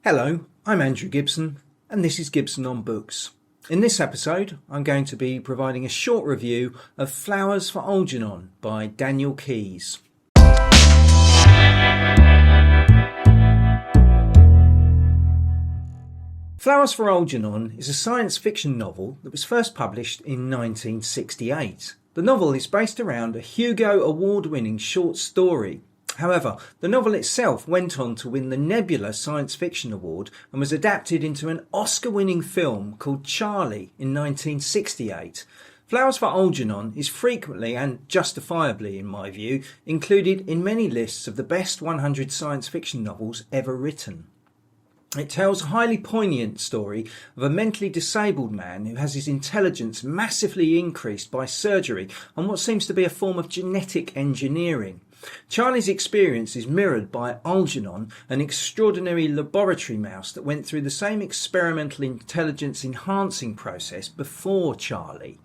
Hello, I'm Andrew Gibson, and this is Gibson on Books. In this episode, I'm going to be providing a short review of Flowers for Algernon by Daniel Keyes. Flowers for Algernon is a science fiction novel that was first published in 1968. The novel is based around a Hugo Award-winning short story. However, the novel itself went on to win the Nebula Science Fiction Award and was adapted into an Oscar-winning film called Charlie in 1968. Flowers for Algernon is frequently, and justifiably in my view, included in many lists of the best 100 science fiction novels ever written. It tells a highly poignant story of a mentally disabled man who has his intelligence massively increased by surgery on what seems to be a form of genetic engineering. Charlie's experience is mirrored by Algernon, an extraordinary laboratory mouse that went through the same experimental intelligence enhancing process before Charlie.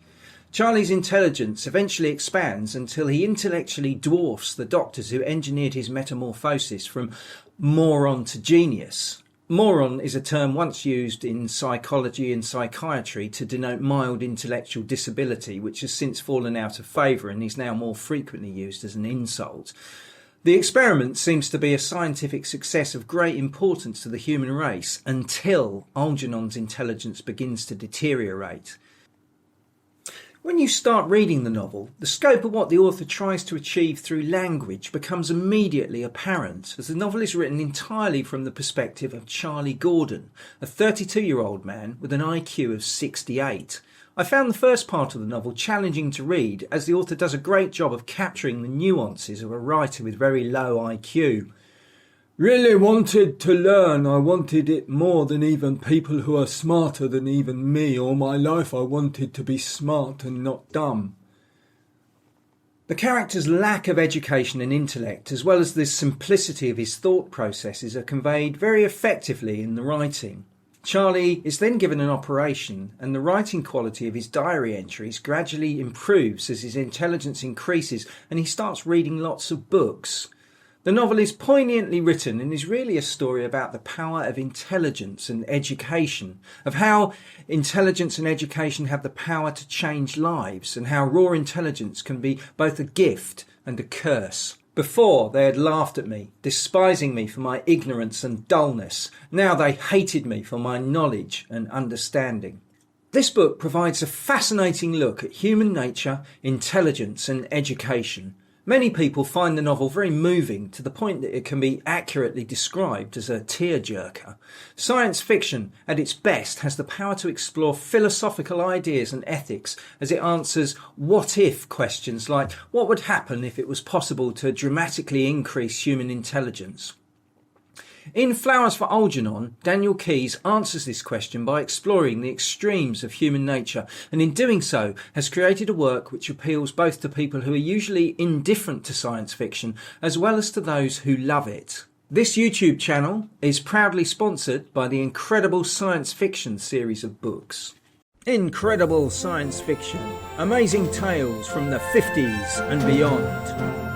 Charlie's intelligence eventually expands until he intellectually dwarfs the doctors who engineered his metamorphosis from moron to genius. Moron is a term once used in psychology and psychiatry to denote mild intellectual disability, which has since fallen out of favour and is now more frequently used as an insult. The experiment seems to be a scientific success of great importance to the human race until Algernon's intelligence begins to deteriorate. When you start reading the novel, the scope of what the author tries to achieve through language becomes immediately apparent, as the novel is written entirely from the perspective of Charlie Gordon, a 32-year-old man with an IQ of 68. I found the first part of the novel challenging to read, as the author does a great job of capturing the nuances of a writer with very low IQ. Really wanted to learn. I wanted it more than even people who are smarter than even me. All my life I wanted to be smart and not dumb. The character's lack of education and intellect, as well as the simplicity of his thought processes, are conveyed very effectively in the writing. Charlie is then given an operation, and the writing quality of his diary entries gradually improves as his intelligence increases and he starts reading lots of books. The novel is poignantly written and is really a story about the power of intelligence and education, of how intelligence and education have the power to change lives, and how raw intelligence can be both a gift and a curse. Before, they had laughed at me, despising me for my ignorance and dullness. Now they hated me for my knowledge and understanding. This book provides a fascinating look at human nature, intelligence and education. Many people find the novel very moving, to the point that it can be accurately described as a tearjerker. Science fiction, at its best, has the power to explore philosophical ideas and ethics as it answers what-if questions like what would happen if it was possible to dramatically increase human intelligence. In Flowers for Algernon, Daniel Keyes answers this question by exploring the extremes of human nature, and in doing so has created a work which appeals both to people who are usually indifferent to science fiction as well as to those who love it. This YouTube channel is proudly sponsored by the Incredible Science Fiction series of books. Incredible Science Fiction, amazing tales from the 50s and beyond.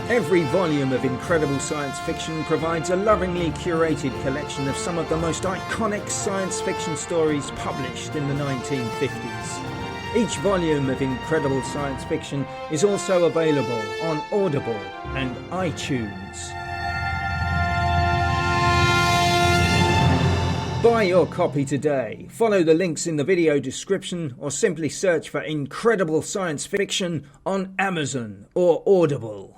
Every volume of Incredible Science Fiction provides a lovingly curated collection of some of the most iconic science fiction stories published in the 1950s. Each volume of Incredible Science Fiction is also available on Audible and iTunes. Buy your copy today. Follow the links in the video description or simply search for Incredible Science Fiction on Amazon or Audible.